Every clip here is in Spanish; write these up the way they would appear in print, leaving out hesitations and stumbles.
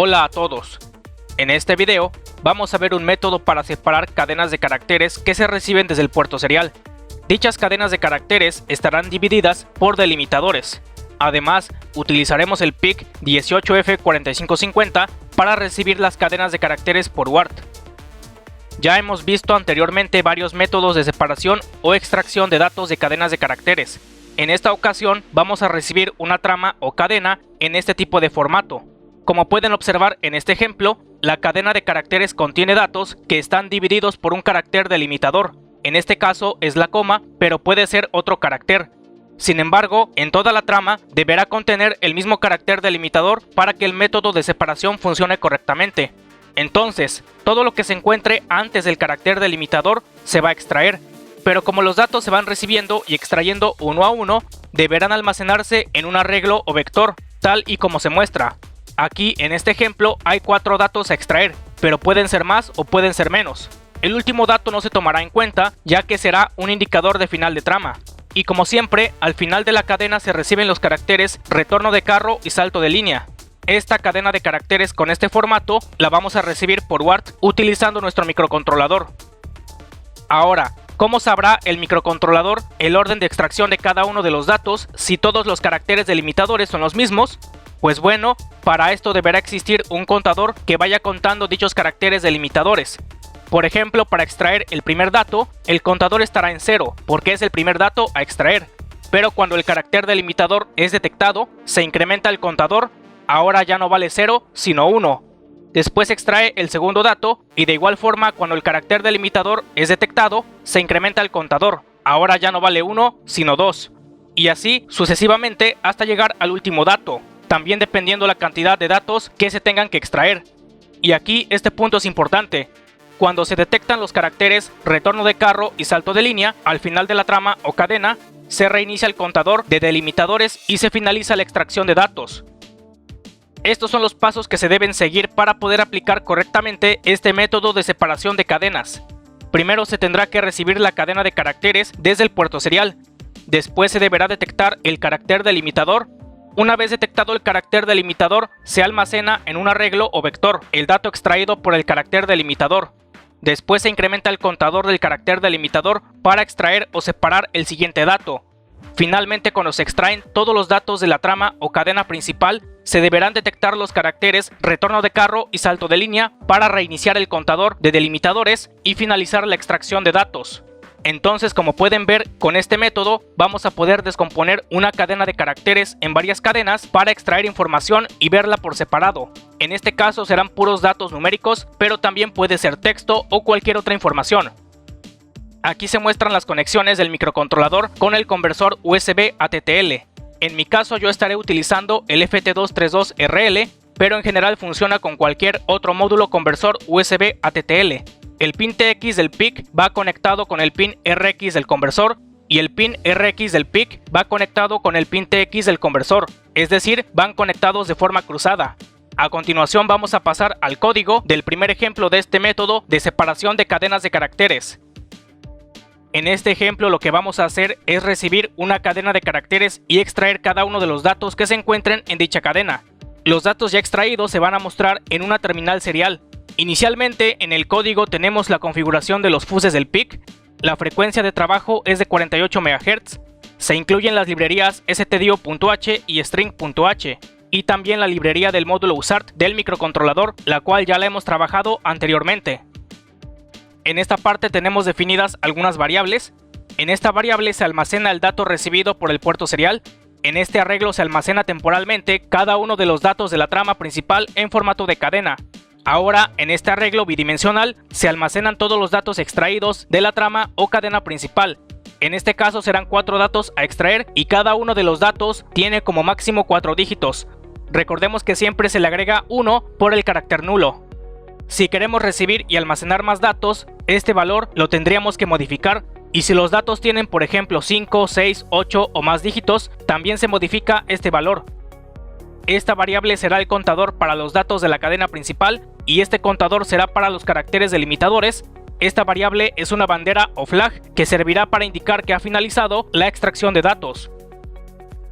Hola a todos. En este video vamos a ver un método para separar cadenas de caracteres que se reciben desde el puerto serial. Dichas cadenas de caracteres estarán divididas por delimitadores. Además, utilizaremos el PIC 18F4550 para recibir las cadenas de caracteres por WART. Ya hemos visto anteriormente varios métodos de separación o extracción de datos de cadenas de caracteres. En esta ocasión vamos a recibir una trama o cadena en este tipo de formato. Como pueden observar en este ejemplo, la cadena de caracteres contiene datos que están divididos por un carácter delimitador. En este caso es la coma, pero puede ser otro carácter. Sin embargo, en toda la trama deberá contener el mismo carácter delimitador para que el método de separación funcione correctamente. Entonces, todo lo que se encuentre antes del carácter delimitador se va a extraer, pero como los datos se van recibiendo y extrayendo uno a uno, deberán almacenarse en un arreglo o vector, tal y como se muestra. Aquí en este ejemplo hay 4 datos a extraer, pero pueden ser más o pueden ser menos. El último dato no se tomará en cuenta, ya que será un indicador de final de trama. Y como siempre, al final de la cadena se reciben los caracteres retorno de carro y salto de línea. Esta cadena de caracteres con este formato la vamos a recibir por WART utilizando nuestro microcontrolador. Ahora, ¿cómo sabrá el microcontrolador el orden de extracción de cada uno de los datos si todos los caracteres delimitadores son los mismos? Pues bueno, para esto deberá existir un contador que vaya contando dichos caracteres delimitadores. Por ejemplo, para extraer el primer dato, el contador estará en 0, porque es el primer dato a extraer. Pero cuando el carácter delimitador es detectado, se incrementa el contador, ahora ya no vale 0, sino 1. Después se extrae el segundo dato, y de igual forma cuando el carácter delimitador es detectado, se incrementa el contador, ahora ya no vale 1, sino 2. Y así sucesivamente hasta llegar al último dato, también dependiendo la cantidad de datos que se tengan que extraer. Y aquí este punto es importante. Cuando se detectan los caracteres retorno de carro y salto de línea, al final de la trama o cadena, se reinicia el contador de delimitadores y se finaliza la extracción de datos. Estos son los pasos que se deben seguir para poder aplicar correctamente este método de separación de cadenas. Primero se tendrá que recibir la cadena de caracteres desde el puerto serial. Después se deberá detectar el carácter delimitador. Una vez detectado el carácter delimitador, se almacena en un arreglo o vector el dato extraído por el carácter delimitador. Después se incrementa el contador del carácter delimitador para extraer o separar el siguiente dato. Finalmente, cuando se extraen todos los datos de la trama o cadena principal, se deberán detectar los caracteres retorno de carro y salto de línea para reiniciar el contador de delimitadores y finalizar la extracción de datos. Entonces, como pueden ver, con este método vamos a poder descomponer una cadena de caracteres en varias cadenas para extraer información y verla por separado. En este caso serán puros datos numéricos, pero también puede ser texto o cualquier otra información. Aquí se muestran las conexiones del microcontrolador con el conversor USB a TTL. En mi caso yo estaré utilizando el FT232RL, pero en general funciona con cualquier otro módulo conversor USB a TTL. El pin TX del PIC va conectado con el pin RX del conversor y el pin RX del PIC va conectado con el pin TX del conversor, es decir, van conectados de forma cruzada. A continuación vamos a pasar al código del primer ejemplo de este método de separación de cadenas de caracteres. En este ejemplo lo que vamos a hacer es recibir una cadena de caracteres y extraer cada uno de los datos que se encuentren en dicha cadena. Los datos ya extraídos se van a mostrar en una terminal serial. Inicialmente en el código tenemos la configuración de los fuses del PIC, la frecuencia de trabajo es de 48 MHz, se incluyen las librerías stdio.h y string.h y también la librería del módulo USART del microcontrolador, la cual ya la hemos trabajado anteriormente. En esta parte tenemos definidas algunas variables. En esta variable se almacena el dato recibido por el puerto serial. En este arreglo se almacena temporalmente cada uno de los datos de la trama principal en formato de cadena. Ahora, en este arreglo bidimensional, se almacenan todos los datos extraídos de la trama o cadena principal. En este caso serán 4 datos a extraer y cada uno de los datos tiene como máximo 4 dígitos. Recordemos que siempre se le agrega 1 por el carácter nulo. Si queremos recibir y almacenar más datos, este valor lo tendríamos que modificar. Y si los datos tienen, por ejemplo, 5, 6, 8 o más dígitos, también se modifica este valor. Esta variable será el contador para los datos de la cadena principal y este contador será para los caracteres delimitadores. Esta variable es una bandera o flag que servirá para indicar que ha finalizado la extracción de datos.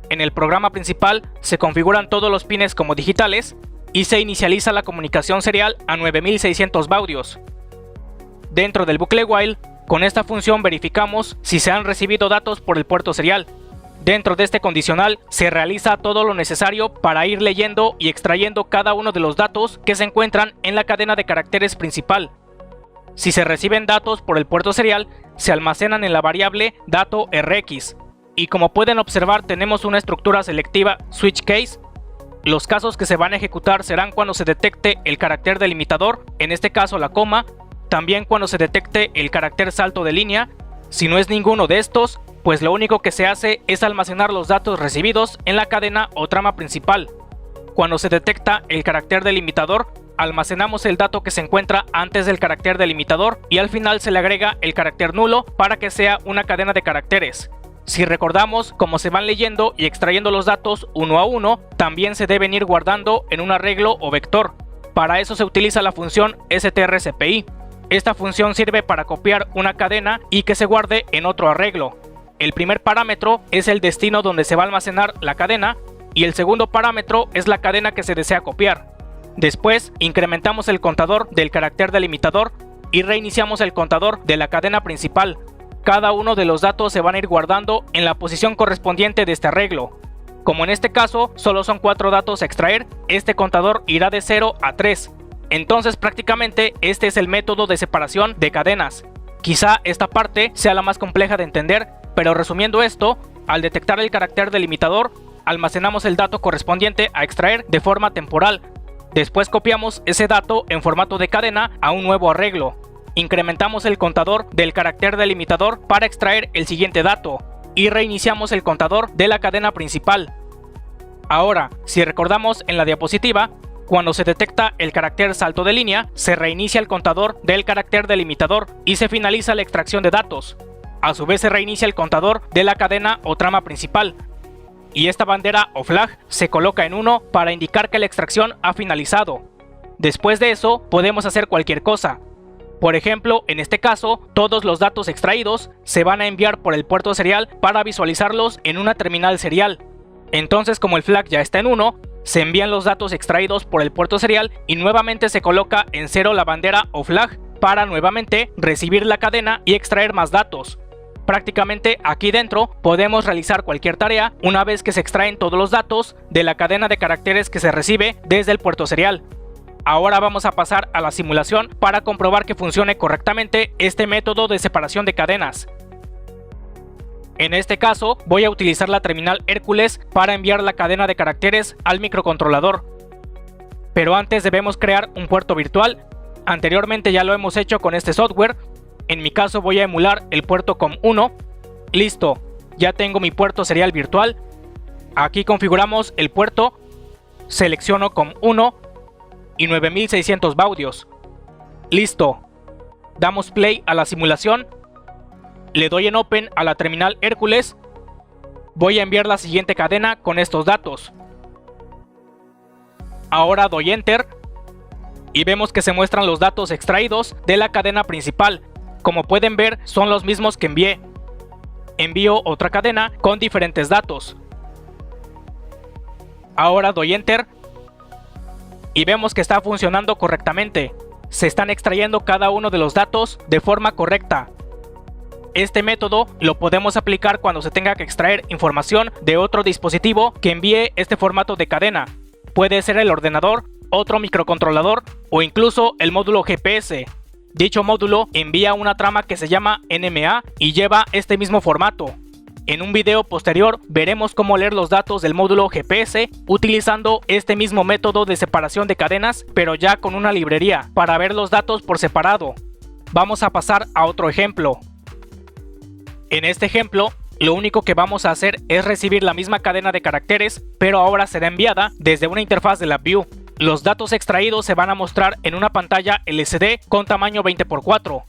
En el programa principal se configuran todos los pines como digitales. y se inicializa la comunicación serial a 9600 baudios. Dentro del bucle while, con esta función verificamos si se han recibido datos por el puerto serial. Dentro de este condicional se realiza todo lo necesario para ir leyendo y extrayendo cada uno de los datos que se encuentran en la cadena de caracteres principal. Si se reciben datos por el puerto serial, se almacenan en la variable dato rx, y como pueden observar tenemos una estructura selectiva switch case. Los casos que se van a ejecutar serán cuando se detecte el carácter delimitador, en este caso la coma, también cuando se detecte el carácter salto de línea. Si no es ninguno de estos, pues lo único que se hace es almacenar los datos recibidos en la cadena o trama principal. Cuando se detecta el carácter delimitador, almacenamos el dato que se encuentra antes del carácter delimitador y al final se le agrega el carácter nulo para que sea una cadena de caracteres. Si recordamos cómo se van leyendo y extrayendo los datos uno a uno, también se deben ir guardando en un arreglo o vector. Para eso se utiliza la función strcpy. Esta función sirve para copiar una cadena y que se guarde en otro arreglo. El primer parámetro es el destino donde se va a almacenar la cadena y el segundo parámetro es la cadena que se desea copiar. Después incrementamos el contador del carácter delimitador y reiniciamos el contador de la cadena principal. Cada uno de los datos se van a ir guardando en la posición correspondiente de este arreglo. Como en este caso solo son 4 datos a extraer, este contador irá de 0 a 3. Entonces prácticamente este es el método de separación de cadenas. Quizá esta parte sea la más compleja de entender, pero resumiendo esto, al detectar el carácter delimitador, almacenamos el dato correspondiente a extraer de forma temporal. Después copiamos ese dato en formato de cadena a un nuevo arreglo. Incrementamos el contador del carácter delimitador para extraer el siguiente dato y reiniciamos el contador de la cadena principal. Ahora, si recordamos en la diapositiva, cuando se detecta el carácter salto de línea, se reinicia el contador del carácter delimitador y se finaliza la extracción de datos. A su vez se reinicia el contador de la cadena o trama principal. Y esta bandera o flag se coloca en 1 para indicar que la extracción ha finalizado. Después de eso podemos hacer cualquier cosa. Por ejemplo, en este caso, todos los datos extraídos se van a enviar por el puerto serial para visualizarlos en una terminal serial. Entonces, como el flag ya está en 1, se envían los datos extraídos por el puerto serial y nuevamente se coloca en 0 la bandera o flag para nuevamente recibir la cadena y extraer más datos. Prácticamente aquí dentro podemos realizar cualquier tarea una vez que se extraen todos los datos de la cadena de caracteres que se recibe desde el puerto serial. Ahora vamos a pasar a la simulación para comprobar que funcione correctamente este método de separación de cadenas. En este caso voy a utilizar la terminal Hércules para enviar la cadena de caracteres al microcontrolador. Pero antes debemos crear un puerto virtual. Anteriormente ya lo hemos hecho con este software. En mi caso voy a emular el puerto COM1. Listo, ya tengo mi puerto serial virtual. Aquí configuramos el puerto, selecciono COM1 y 9600 baudios. Listo, damos play a la simulación, le doy en Open a la terminal Hércules. Voy a enviar la siguiente cadena con estos datos. Ahora doy Enter y vemos que se muestran los datos extraídos de la cadena principal. Como pueden ver, son los mismos que envié. Envío otra cadena con diferentes datos. Ahora doy Enter y vemos que está funcionando correctamente. Se están extrayendo cada uno de los datos de forma correcta. Este método lo podemos aplicar cuando se tenga que extraer información de otro dispositivo que envíe este formato de cadena. Puede ser el ordenador, otro microcontrolador o incluso el módulo GPS. Dicho módulo envía una trama que se llama NMA y lleva este mismo formato. En un video posterior veremos cómo leer los datos del módulo GPS utilizando este mismo método de separación de cadenas, pero ya con una librería para ver los datos por separado. Vamos a pasar a otro ejemplo. En este ejemplo, lo único que vamos a hacer es recibir la misma cadena de caracteres, pero ahora será enviada desde una interfaz de LabVIEW. Los datos extraídos se van a mostrar en una pantalla LCD con tamaño 20×4.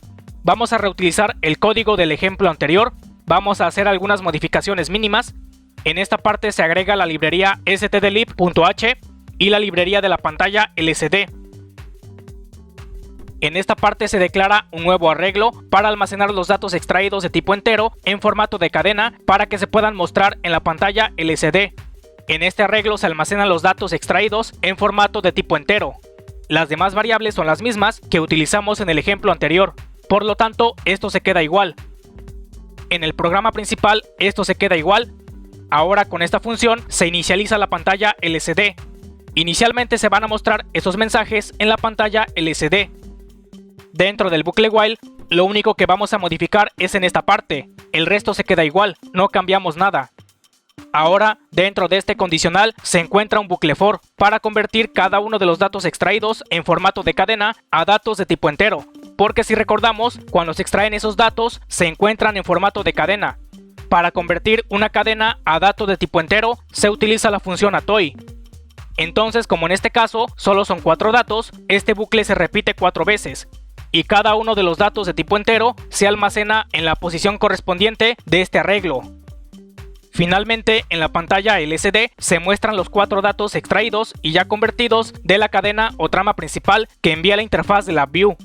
Vamos a reutilizar el código del ejemplo anterior. Vamos a hacer algunas modificaciones mínimas. En esta parte se agrega la librería stdlib.h y la librería de la pantalla LCD. En esta parte se declara un nuevo arreglo para almacenar los datos extraídos de tipo entero en formato de cadena para que se puedan mostrar en la pantalla LCD. En este arreglo se almacenan los datos extraídos en formato de tipo entero. Las demás variables son las mismas que utilizamos en el ejemplo anterior, por lo tanto esto se queda igual. En el programa principal esto se queda igual. Ahora con esta función se inicializa la pantalla LCD. Inicialmente se van a mostrar esos mensajes en la pantalla LCD. Dentro del bucle while, lo único que vamos a modificar es en esta parte. El resto se queda igual, no cambiamos nada. Ahora, dentro de este condicional se encuentra un bucle for para convertir cada uno de los datos extraídos en formato de cadena a datos de tipo entero. Porque si recordamos, cuando se extraen esos datos se encuentran en formato de cadena. Para convertir una cadena a datos de tipo entero se utiliza la función atoy. Entonces, como en este caso solo son 4 datos, este bucle se repite 4 veces. Y cada uno de los datos de tipo entero se almacena en la posición correspondiente de este arreglo. Finalmente, en la pantalla LCD se muestran los 4 datos extraídos y ya convertidos de la cadena o trama principal que envía la interfaz de LabVIEW.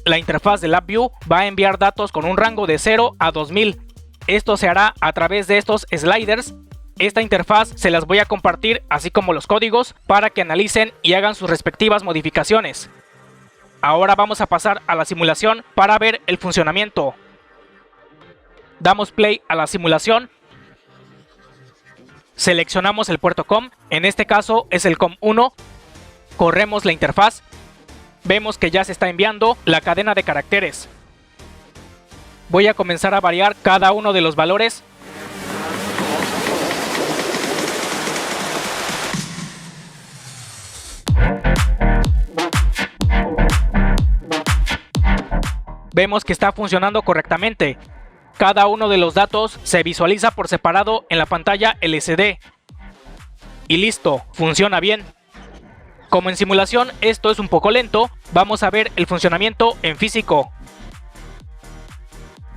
La interfaz de LabVIEW va a enviar datos con un rango de 0 a 2000. Esto se hará a través de estos sliders. Esta interfaz se las voy a compartir así como los códigos para que analicen y hagan sus respectivas modificaciones. Ahora vamos a pasar a la simulación para ver el funcionamiento. Damos play a la simulación. Seleccionamos el puerto COM, en este caso es el COM 1. Corremos la interfaz. Vemos que ya se está enviando la cadena de caracteres. Voy a comenzar a variar cada uno de los valores. Vemos que está funcionando correctamente. Cada uno de los datos se visualiza por separado en la pantalla LCD. Y listo, funciona bien. Como en simulación esto es un poco lento, vamos a ver el funcionamiento en físico.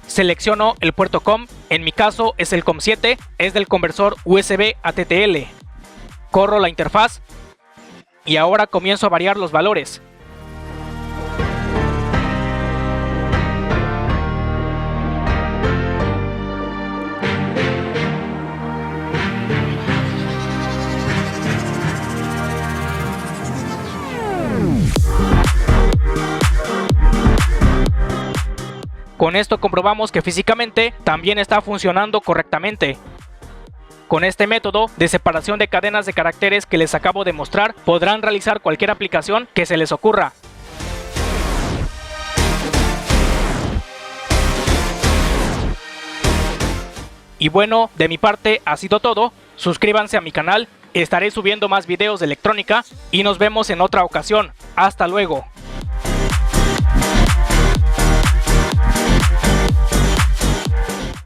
Selecciono el puerto COM, en mi caso es el COM 7, es del conversor USB a TTL. Corro la interfaz y ahora comienzo a variar los valores. Con esto comprobamos que físicamente también está funcionando correctamente. Con este método de separación de cadenas de caracteres que les acabo de mostrar, podrán realizar cualquier aplicación que se les ocurra. Y bueno, de mi parte ha sido todo. Suscríbanse a mi canal, estaré subiendo más videos de electrónica y nos vemos en otra ocasión. Hasta luego.